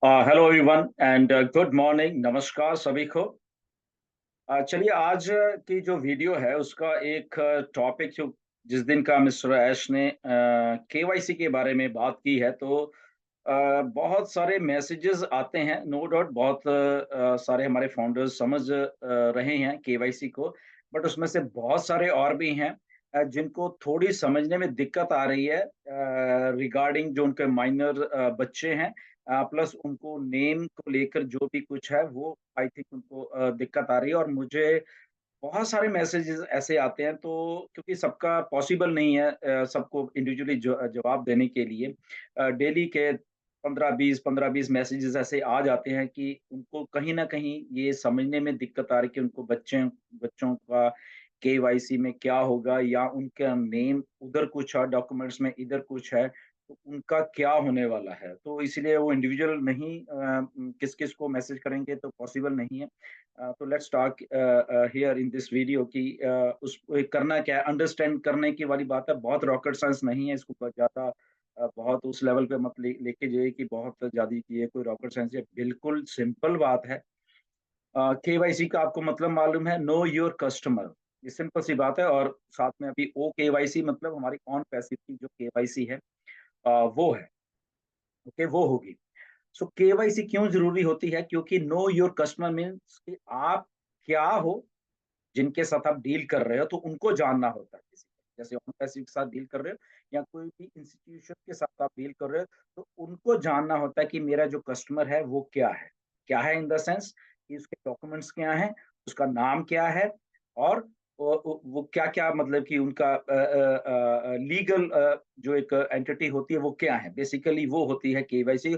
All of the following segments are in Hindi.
Hello everyone and good morning, नमस्कार सभी को। चलिए आज की जो वीडियो है उसका एक टॉपिक जो जिस दिन का मिस्टर ऐश ने केवाईसी के बारे में बात की है, तो बहुत सारे मैसेजेस आते हैं, नो डाउट। बहुत सारे हमारे फाउंडर्स समझ रहे हैं केवाईसी को, बट उसमें से बहुत सारे और भी हैं जिनको थोड़ी समझने में दिक्कत आ रही है रिगार्डिंग जो उनके माइनर बच्चे हैं। प्लस उनको नेम को लेकर जो भी कुछ है वो आई थिंक उनको दिक्कत आ रही है। और मुझे बहुत सारे मैसेजेस ऐसे आते हैं, तो क्योंकि सबका पॉसिबल नहीं है सबको इंडिविजुअली जवाब देने के लिए। डेली के 15-20 मैसेजेस ऐसे आ जाते हैं कि उनको कहीं न कहीं ये समझने में दिक्कत आ रही है कि उनको बच्चों का केवाईसी में क्या होगा, या उनका नेम उधर कुछ है, डॉक्यूमेंट्स में इधर कुछ है, तो उनका क्या होने वाला है। तो इसलिए वो इंडिविजुअल नहीं किस-किस को मैसेज करेंगे तो पॉसिबल नहीं है। तो let's talk here in this video कि उस करना क्या है, अंडरस्टैंड करने की वाली बात है। बहुत रॉकेट साइंस नहीं है, इसको ज़्यादा बहुत उस लेवल पे मत लेके जाइए कि बहुत ज़्यादा ये कोई रॉकेट साइंस है, बिल्कुल सिंपल बात है। केवाईसी का आपको मतलब मालूम है, नो योर कस्टमर। ये सिंपल सी बात है। और साथ में अभी ओ केवाईसी मतलब हमारी ऑन पैसिव की जो केवाईसी है वो है, ओके, वो होगी। सो केवाईसी क्यों ज़रूरी होती है? क्योंकि नो योर कस्टमर मीन्स कि आप क्या हो, जिनके साथ आप डील कर रहे हो, तो उनको जानना होता है किसी को। जैसे ऑन पैसिव के साथ डील कर रहे हो या कोई भी इंस्टीट्यूशन के साथ आप डील कर रहे हो, तो उनको जानना होता है कि मेरा जो कस्टमर है वो क्या है? क्या है इन द सेंस कि उसके डॉक्यूमेंट्स क्या हैं, उसका नाम क्या है, और वो क्या-क्या मतलब कि उनका लीगल जो एक एंटिटी होती है वो क्या है? बेसिकली वो होती है केवाईसी।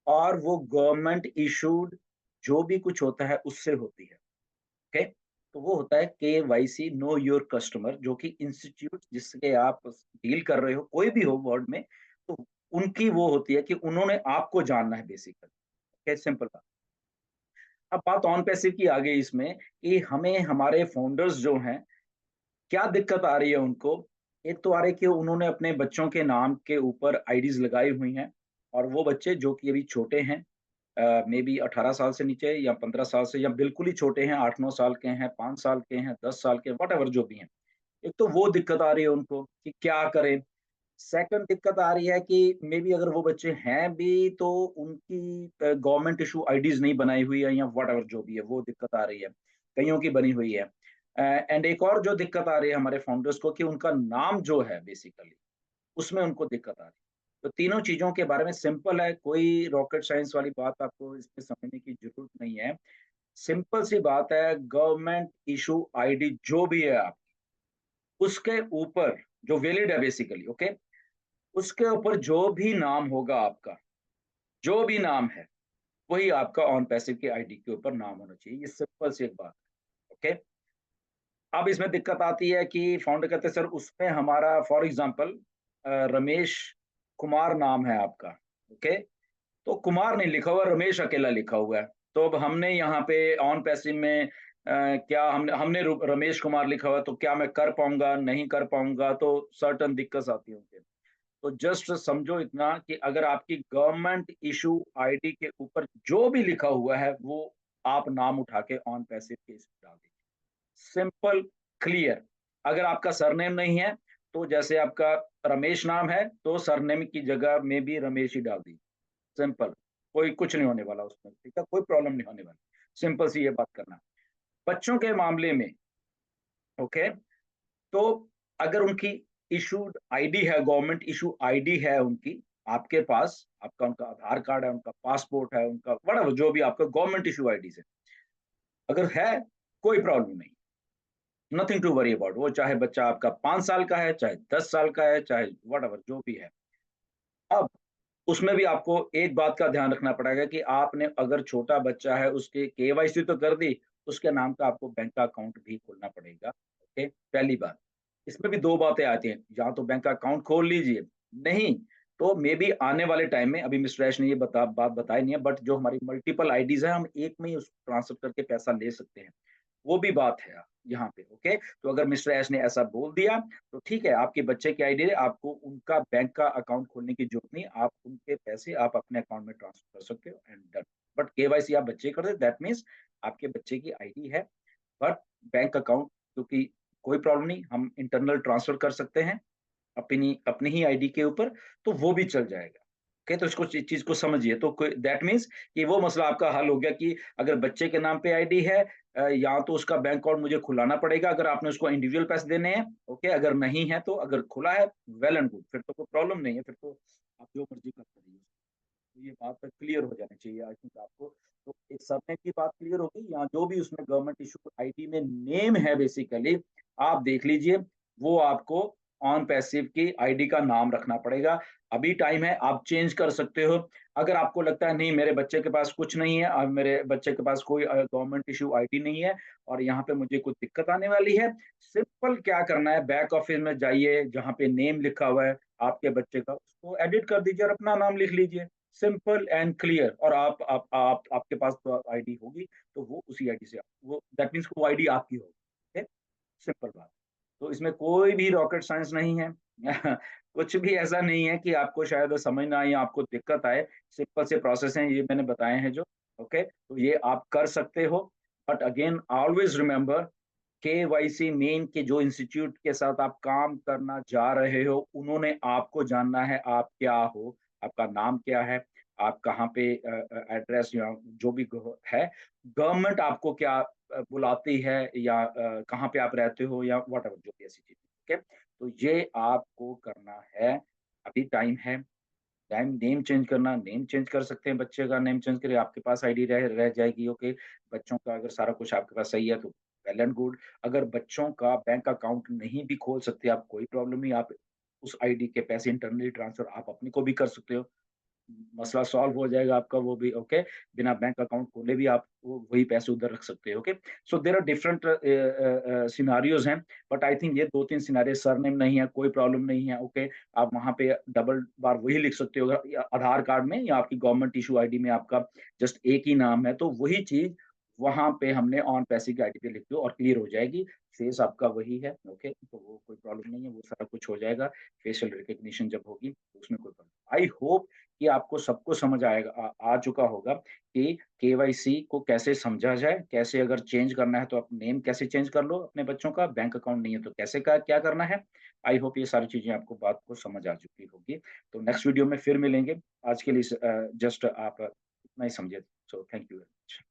और वो गवर्नमेंट इश्यूड जो भी कुछ होता है उससे होती है। ओके, तो वो होता है केवाईसी, नो योर कस्टमर, जो कि इंस्टीट्यूट जिसके आप डील कर रहे हो, कोई भी हो वर्ल्ड में, तो उनकी वो होती है कि उन्होंने आपको जानना है बेसिकली। ओके, सिंपल बात। अब बात ऑन पैसिव की आ गई इसमें कि हमें हमारे फाउंडर्स जो हैं, क्या दिक्कत आ रही है उनको। एक तो आ रही है कि उन्होंने अपने बच्चों के नाम के ऊपर आईडीज लगाई हुई हैं, और वो बच्चे जो कि अभी छोटे हैं, मे बी 18 साल से नीचे या 15 साल से, या बिल्कुल ही छोटे हैं, 8-9 साल के हैं, 5 साल के हैं, 10 साल के, व्हाटएवर जो भी हैं। एक तो वो दिक्कत आ रही है उनको कि क्या करें। सेकंड दिक्कत आ रही है कि मे बी अगर वो बच्चे हैं भी तो उनकी गवर्नमेंट इशू आईडीज़ नहीं बनाई हुई है, या व्हाटएवर जो भी है, वो दिक्कत आ रही है। कइयों की बनी हुई है। एंड एक और जो दिक्कत आ रही है हमारे फाउंडर्स को कि उनका नाम जो है बेसिकली, उसमें उनको दिक्कत आ रही है। तो तीनों चीज़ों के बारे में सिंपल है, कोई रॉकेट साइंस वाली बात आपको इसमें समझने की ज़रूरत नहीं है। सिंपल सी बात है, गवर्नमेंट इश्यू आईडी जो भी है आप, उसके ऊपर जो वैलिड है बेसिकली, ओके? उसके ऊपर जो भी नाम होगा आपका, जो भी नाम है, वही आपका ऑन पैसिव की आईडी के ऊपर नाम होना चाहिए। ये सिंपल सी एक बात है, ओके? अब इसमें दिक्कत आती है कि फाउंडर कहते हैं सर उसमें हमारा फॉर एग्ज़ाम्पल रमेश कुमार नाम है आपका, ओके? तो कुमार नहीं लिखा हुआ, रमेश अकेला लिखा हुआ है। तो अब हमने यहाँ पे ऑन पैसिव में क्या हमने हमने रमेश कुमार लिखा हुआ है, तो क्या मैं कर पाऊँगा, नहीं कर पाऊँगा? तो सर्टेन दिक्कत आती है उनके। तो जस्ट समझो इतना कि अगर आपकी गवर्नमेंट इश्यू आईडी के ऊपर जो भी लिखा हुआ है, वो आप नाम उठा के ऑन पैसिव के इसमें डाल दीजिए। Simple, clear. अगर आपका सरनेम नहीं है, तो जैसे आपका रमेश नाम है, तो सरनेम की जगह में भी रमेश ही डाल दीजिए। सिंपल, कोई कुछ नहीं होने वाला उसमें, ठीक है? कोई प्रॉब्लम नहीं होने वाली। सिंपल सी ये बात करना। बच्चों के मामले में, ओके, तो अगर उनकी इशूड आईडी है, गवर्नमेंट इशू आईडी है उनकी, आपके पास, आपका उनका आधार कार्ड है, उनका पासपोर्ट है, उनका व्हाटएवर जो भी आपका गवर्नमेंट इशू आईडी है, अगर है, कोई प्रॉब्लम नहीं, नथिंग टू वरी अबाउट। वो चाहे बच्चा आपका 5 साल का है, चाहे 10 साल का है, चाहे व्हाटएवर जो भी है। अब उसमें भी आपको एक बात का ध्यान रखना पड़ेगा कि आपने अगर छोटा बच्चा है उसकी केवाईसी तो कर दी, उसके नाम का आपको बैंक अकाउंट भी खोलना पड़ेगा, ओके? पहली बात। इसमें भी 2 बातें आती हैं, या तो बैंक अकाउंट खोल लीजिए, नहीं तो मे बी आने वाले टाइम में, अभी मिस्टर ऐश ने ये बात बताई नहीं है, बट जो हमारी मल्टीपल आईडीज़ हैं, हम एक में ही उसको ट्रांसफर करके पैसा ले सकते हैं। वो भी बात है, यहाँ पे, ओके? तो अगर मिस्टर एस ने ऐसा बोल दिया, तो ठीक है, आपके बच्चे की आईडी है, आपको उनका बैंक का अकाउंट खोलने की ज़रूरत नहीं, आप उनके पैसे आप अपने अकाउंट में ट्रांसफर कर सकते हो एंड डन। बट केवाईसी आप बच्चे कर दें, दैट मीन्स आपके बच्चे की आईडी है, बट बैंक अकाउंट क्योंकि कोई प्रॉब्लम नहीं, हम इंटरनल ट्रांसफर कर सकते हैं। अपनी अपनी ही आईडी के ऊपर, तो वो भी चल जाएगा। ओके, तो इसको चीज़ को समझिए। तो कोई दैट मीन्स कि वो मसला आपका हल हो गया कि अगर बच्चे के नाम पे आईडी है या तो उसका बैंक अकाउंट मुझे खुलाना पड़ेगा अगर आपने उसको इंडिविजुअल पैसे देने हैं, ओके? अगर नहीं है तो अगर खुला है, वेल एंड गुड, फिर तो कोई प्रॉब्लम नहीं है, फिर तो आप जो मर्ज़ी करते रहिए। तो ये बात क्लियर हो जानी चाहिए आई थिंक आपको। तो एक सरनेम की बात क्लियर हो गई, यहाँ जो भी उसमें गवर्नमेंट इश्यूड आईडी में नेम है बेसिकली, आप देख लीजिए, वो आपको ऑन पैसिव की आईडी का नाम रखना पड़ेगा। अभी टाइम है, आप चेंज कर सकते हो। अगर आपको लगता है नहीं मेरे बच्चे के पास कुछ नहीं है मेरे बच्चे के पास कोई गवर्नमेंट इश्यू आईडी नहीं है और यहाँ पे मुझे कुछ दिक्कत आने वाली है, सिंपल क्या करना है बैक ऑफिस में जाइए, जहाँ पे नेम लिखा हुआ है आपके बच्चे का, उसको एडिट कर दीजिए और अपना नाम लिख लीजिए। सिंपल एंड क्लियर और आप आपके पास तो आईडी होगी, तो वो उसी आईडी से वो दैट मीन्स वो आईडी आपकी होगी, ओके? सिंपल बात। तो इसमें कोई भी रॉकेट साइंस नहीं है। कुछ भी ऐसा नहीं है कि आपको शायद समझ ना आए या आपको दिक्कत आए, सिंपल से प्रोसेस हैं ये मैंने बताए हैं जो, ओके? तो ये आप कर सकते हो, but again always remember KYC main के जो इंस्टीट्यूट के साथ आप काम करना जा रहे हो, उन्होंने आपको जानना है आप क्या हो, आपका नाम क्या है, आप कहाँ पे एड्रेस या जो भी है, गवर्नमेंट आपको क्या बुलाती है या कहाँ पे आप रहते हो या व्हाटएवर जो भी ऐसी चीज़, ठीक है? तो ये आपको करना है, अभी टाइम है। टाइम नेम चेंज करना, नेम चेंज कर सकते हैं, बच्चे का नेम चेंज करिए, आपके पास आईडी रह जाएगी, ओके। बच्चों का अगर सारा कुछ आपके पास सही है तो वेल एंड गुड। अगर बच्चों का बैंक अकाउंट नहीं भी खोल सकते आप, कोई प्रॉब्लम नहीं, आप उस आईडी के पैसे इंटरनली ट्रांसफर आप अपने को भी कर सकते हो। मसला सॉल्व हो जाएगा आपका वो भी, ओके। बिना बैंक अकाउंट खोले भी आप वो वही पैसे उधर रख सकते हो, okay. So there are different scenarios हैं, बट आई थिंक ये 2-3 सिनेरियो सरनेम नहीं है, कोई प्रॉब्लम नहीं है, ओके। आप वहाँ पे डबल बार वही लिख सकते हो या आधार कार्ड में या आपकी गवर्नमेंट इश्यू आईडी में आपका जस्ट एक ही नाम है, तो वही चीज़ वहाँ पे हमने ऑन पैसे की आईडी पे लिख दो और क्लियर हो जाएगी। फेस आपका वही है, ओके। तो वो कोई प्रॉब्लम नहीं है, वो सारा कुछ हो जाएगा। फेशियल रिकॉग्निशन जब होगी, तो उसमें कोई प्रॉब्लम आई होप कि आपको सब कुछ समझ आएगा आ चुका होगा कि केवाईसी को कैसे समझा जाए, कैसे अगर चेंज करना है तो आप नेम कैसे चेंज कर लो अपने बच्चों का, बैंक अकाउंट नहीं है तो कैसे क्या करना है। आई होप ये सारी चीज़ें आपको बात को समझ आ चुकी होगी। तो नेक्स्ट वीडियो में फिर मिलेंगे। आज के लिए जस्ट आप इतना ही समझिए। So thank you.